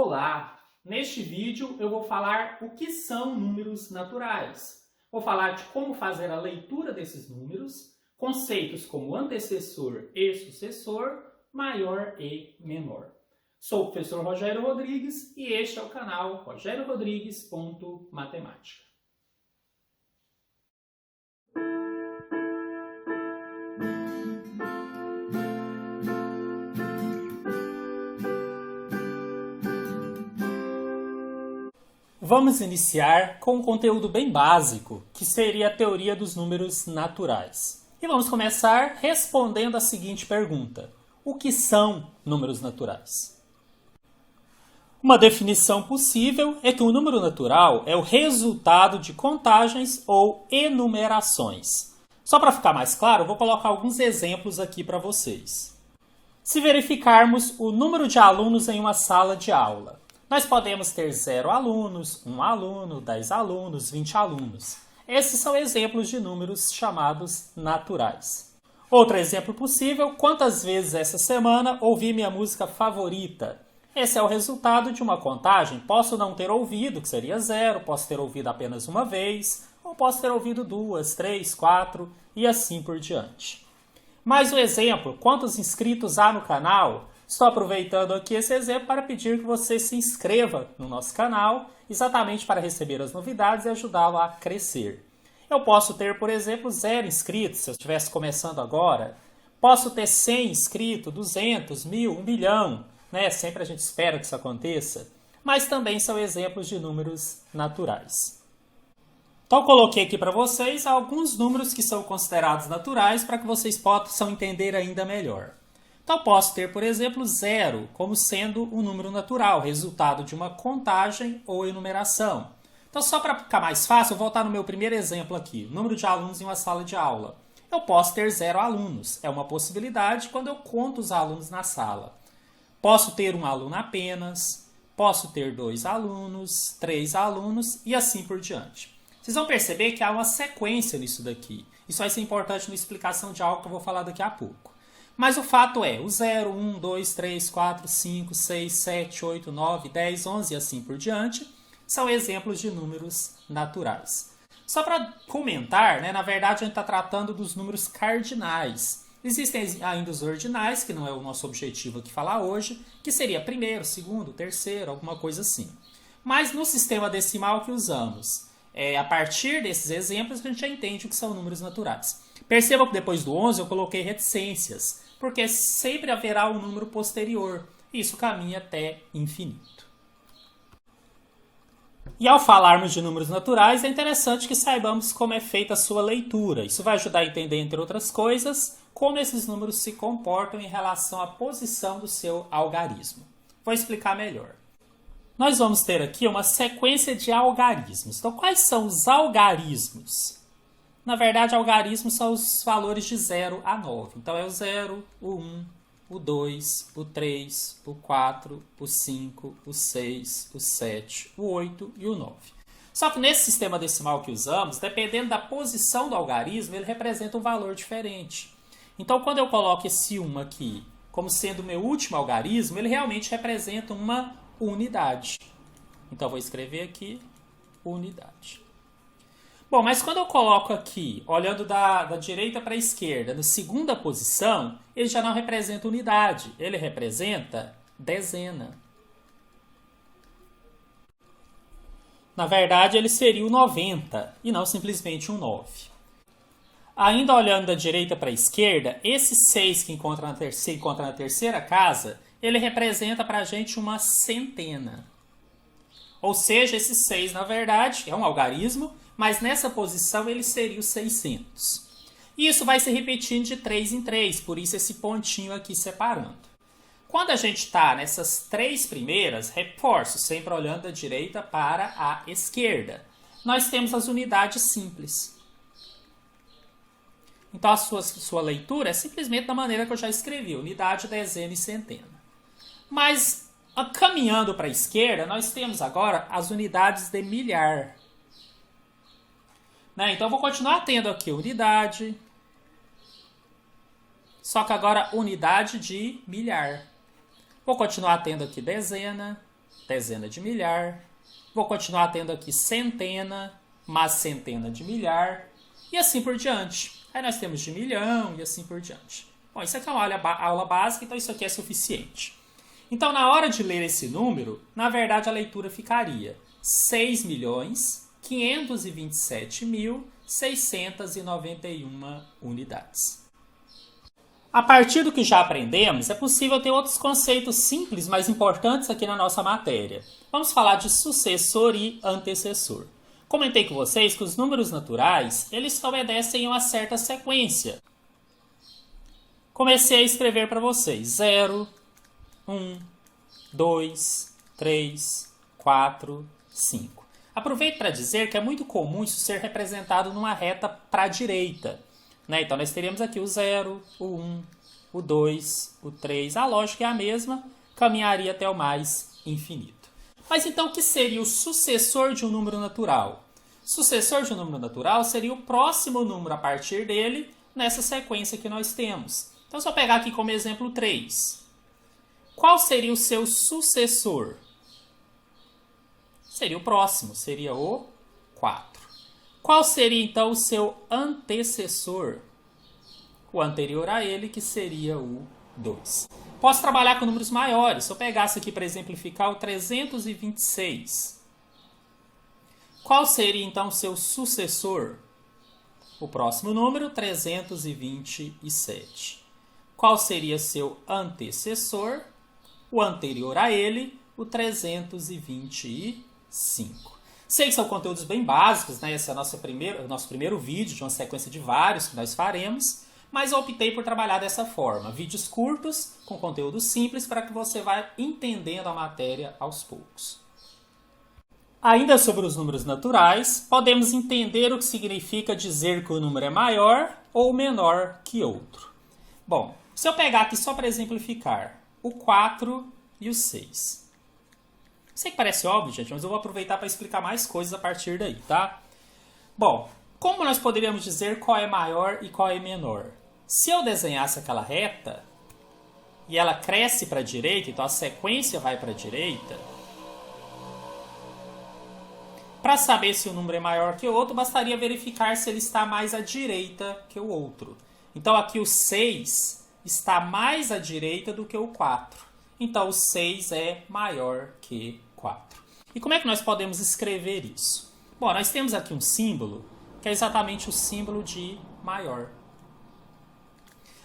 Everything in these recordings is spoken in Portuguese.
Olá! Neste vídeo eu vou falar o que são números naturais. Vou falar de como fazer a leitura desses números, conceitos como antecessor e sucessor, maior e menor. Sou o professor Rogério Rodrigues e este é o canal rogériorodrigues.matemática. Vamos iniciar com um conteúdo bem básico, que seria a teoria dos números naturais. E vamos começar respondendo a seguinte pergunta: o que são números naturais? Uma definição possível é que um número natural é o resultado de contagens ou enumerações. Só para ficar mais claro, eu vou colocar alguns exemplos aqui para vocês. Se verificarmos o número de alunos em uma sala de aula, nós podemos ter 0 alunos, 1 aluno, 10 alunos, 20 alunos. Esses são exemplos de números chamados naturais. Outro exemplo possível: quantas vezes essa semana ouvi minha música favorita? Esse é o resultado de uma contagem. Posso não ter ouvido, que seria 0, posso ter ouvido apenas uma vez, ou posso ter ouvido 2, 3, 4 e assim por diante. Mais um exemplo: quantos inscritos há no canal? Estou aproveitando aqui esse exemplo para pedir que você se inscreva no nosso canal, exatamente para receber as novidades e ajudá-lo a crescer. Eu posso ter, por exemplo, 0 inscritos, se eu estivesse começando agora. Posso ter 100 inscritos, 200, 1000, 1 milhão, né? Sempre a gente espera que isso aconteça. Mas também são exemplos de números naturais. Então, eu coloquei aqui para vocês alguns números que são considerados naturais para que vocês possam entender ainda melhor. Então, posso ter, por exemplo, 0 como sendo um número natural, resultado de uma contagem ou enumeração. Então, só para ficar mais fácil, eu vou voltar no meu primeiro exemplo aqui, número de alunos em uma sala de aula. Eu posso ter 0 alunos, é uma possibilidade quando eu conto os alunos na sala. Posso ter 1 aluno apenas, posso ter 2 alunos, 3 alunos e assim por diante. Vocês vão perceber que há uma sequência nisso daqui. Isso vai ser importante na explicação de algo que eu vou falar daqui a pouco. Mas o fato é, o 0, 1, 2, 3, 4, 5, 6, 7, 8, 9, 10, 11 e assim por diante são exemplos de números naturais. Só para comentar, na verdade a gente está tratando dos números cardinais. Existem ainda os ordinais, que não é o nosso objetivo aqui falar hoje, que seria primeiro, segundo, terceiro, alguma coisa assim. Mas no sistema decimal que usamos, a partir desses exemplos a gente já entende o que são números naturais. Percebam que depois do 11 eu coloquei reticências, porque sempre haverá um número posterior. Isso caminha até infinito. E ao falarmos de números naturais, é interessante que saibamos como é feita a sua leitura. Isso vai ajudar a entender, entre outras coisas, como esses números se comportam em relação à posição do seu algarismo. Vou explicar melhor. Nós vamos ter aqui uma sequência de algarismos. Então, quais são os algarismos? Na verdade, algarismos são os valores de 0 a 9. Então, é o 0, o 1, o 2, o 3, o 4, o 5, o 6, o 7, o 8 e o 9. Só que nesse sistema decimal que usamos, dependendo da posição do algarismo, ele representa um valor diferente. Então, quando eu coloco esse 1 aqui como sendo o meu último algarismo, ele realmente representa uma unidade. Então, eu vou escrever aqui unidade. Bom, mas quando eu coloco aqui, olhando da direita para a esquerda, na segunda posição, ele já não representa unidade, ele representa dezena. Na verdade, ele seria o 90 e não simplesmente um 9. Ainda olhando da direita para a esquerda, esse 6 que se encontra na terceira casa, ele representa para a gente uma centena. Ou seja, esse 6, na verdade, é um algarismo, mas nessa posição ele seria o 600. E isso vai se repetindo de 3 em 3, por isso esse pontinho aqui separando. Quando a gente está nessas 3 primeiras, reforço, sempre olhando da direita para a esquerda, nós temos as unidades simples. Então a sua leitura é simplesmente da maneira que eu já escrevi, unidade, dezena e centena. Mas caminhando para a esquerda, nós temos agora as unidades de milhar. Então eu vou continuar tendo aqui unidade, só que agora unidade de milhar. Vou continuar tendo aqui dezena, dezena de milhar. Vou continuar tendo aqui centena, mais centena de milhar, e assim por diante. Aí nós temos de milhão e assim por diante. Bom, isso aqui é uma aula básica, então isso aqui é suficiente. Então, na hora de ler esse número, na verdade a leitura ficaria 6.527.691 unidades. A partir do que já aprendemos, é possível ter outros conceitos simples, mas importantes aqui na nossa matéria. Vamos falar de sucessor e antecessor. Comentei com vocês que os números naturais, eles obedecem a uma certa sequência. Comecei a escrever para vocês 0, 1, 2, 3, 4, 5. Aproveito para dizer que é muito comum isso ser representado numa reta para a direita. Então, nós teríamos aqui o 0, o 1, o 2, o 3. A lógica é a mesma, caminharia até o mais infinito. Mas então, o que seria o sucessor de um número natural? Sucessor de um número natural seria o próximo número a partir dele nessa sequência que nós temos. Então, se eu pegar aqui como exemplo 3, qual seria o seu sucessor? Seria o próximo, seria o 4. Qual seria, então, o seu antecessor? O anterior a ele, que seria o 2. Posso trabalhar com números maiores. Se eu pegasse aqui para exemplificar o 326. Qual seria, então, o seu sucessor? O próximo número, 327. Qual seria seu antecessor? O anterior a ele, o 325. Sei que são conteúdos bem básicos, né? Esse é o nosso primeiro vídeo de uma sequência de vários que nós faremos, mas eu optei por trabalhar dessa forma. Vídeos curtos, com conteúdo simples, para que você vá entendendo a matéria aos poucos. Ainda sobre os números naturais, podemos entender o que significa dizer que o número é maior ou menor que outro. Bom, se eu pegar aqui só para exemplificar, o 4 e o 6. Sei que parece óbvio, gente, mas eu vou aproveitar para explicar mais coisas a partir daí, tá? Bom, como nós poderíamos dizer qual é maior e qual é menor? Se eu desenhasse aquela reta e ela cresce para a direita, então a sequência vai para a direita, para saber se o número é maior que o outro, bastaria verificar se ele está mais à direita que o outro. Então aqui o 6 está mais à direita do que o 4. Então o 6 é maior que 4. E como é que nós podemos escrever isso? Bom, nós temos aqui um símbolo que é exatamente o símbolo de maior.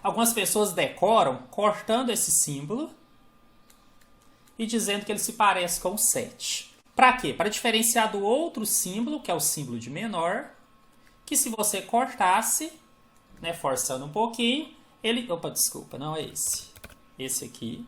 Algumas pessoas decoram cortando esse símbolo e dizendo que ele se parece com o 7. Para quê? Para diferenciar do outro símbolo, que é o símbolo de menor, que se você cortasse, né, forçando um pouquinho, ele... Opa, desculpa, não é esse. Esse aqui.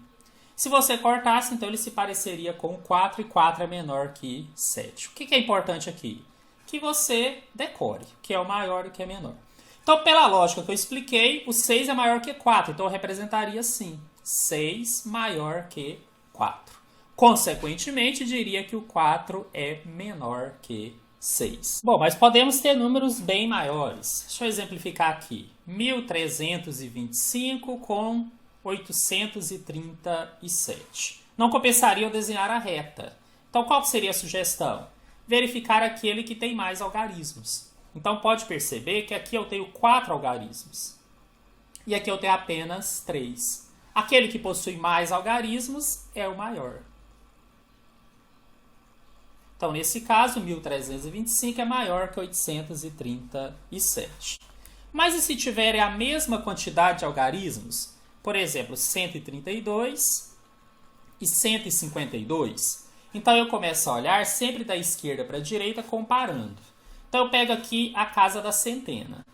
Se você cortasse, então ele se pareceria com 4 e 4 é menor que 7. O que é importante aqui? Que você decore, que é o maior e o que é menor. Então, pela lógica que eu expliquei, o 6 é maior que 4. Então, eu representaria assim, 6 maior que 4. Consequentemente, diria que o 4 é menor que 6. Bom, mas podemos ter números bem maiores. Deixa eu exemplificar aqui. 1.325 com 837. Não compensaria eu desenhar a reta. Então, qual seria a sugestão? Verificar aquele que tem mais algarismos. Então, pode perceber que aqui eu tenho 4 algarismos. E aqui eu tenho apenas 3. Aquele que possui mais algarismos é o maior. Então, nesse caso, 1.325 é maior que 837. Mas e se tiverem a mesma quantidade de algarismos? Por exemplo, 132 e 152. Então, eu começo a olhar sempre da esquerda para a direita, comparando. Então, eu pego aqui a casa da centena.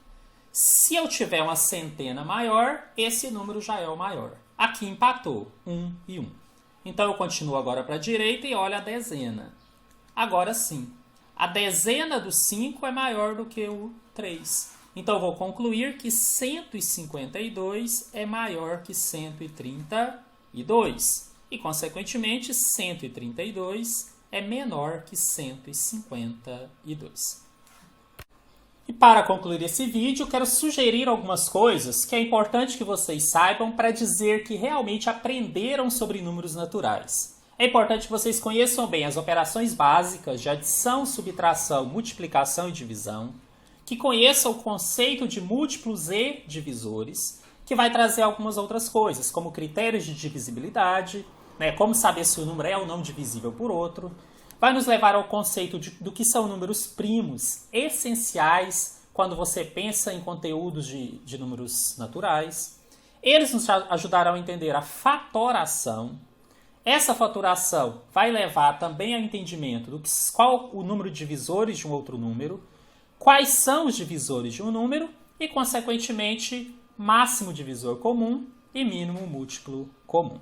Se eu tiver uma centena maior, esse número já é o maior. Aqui empatou, 1 e 1. Então, eu continuo agora para a direita e olho a dezena. Agora sim, a dezena do 5 é maior do que o 3. Então, eu vou concluir que 152 é maior que 132. E, consequentemente, 132 é menor que 152. E para concluir esse vídeo, quero sugerir algumas coisas que é importante que vocês saibam para dizer que realmente aprenderam sobre números naturais. É importante que vocês conheçam bem as operações básicas de adição, subtração, multiplicação e divisão, que conheçam o conceito de múltiplos e divisores, que vai trazer algumas outras coisas, como critérios de divisibilidade, né, como saber se o número é ou não divisível por outro. Vai nos levar ao conceito do que são números primos, essenciais quando você pensa em conteúdos de números naturais. Eles nos ajudarão a entender a fatoração. Essa fatoração vai levar também ao entendimento do qual o número de divisores de um outro número, quais são os divisores de um número e, consequentemente, máximo divisor comum e mínimo múltiplo comum.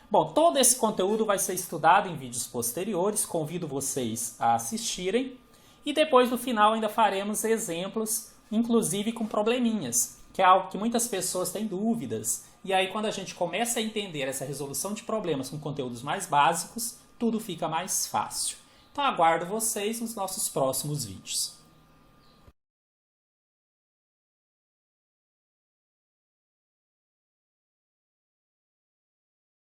Bom, todo esse conteúdo vai ser estudado em vídeos posteriores, convido vocês a assistirem e depois no final ainda faremos exemplos, inclusive com probleminhas, que é algo que muitas pessoas têm dúvidas. E aí quando a gente começa a entender essa resolução de problemas com conteúdos mais básicos, tudo fica mais fácil. Então aguardo vocês nos nossos próximos vídeos.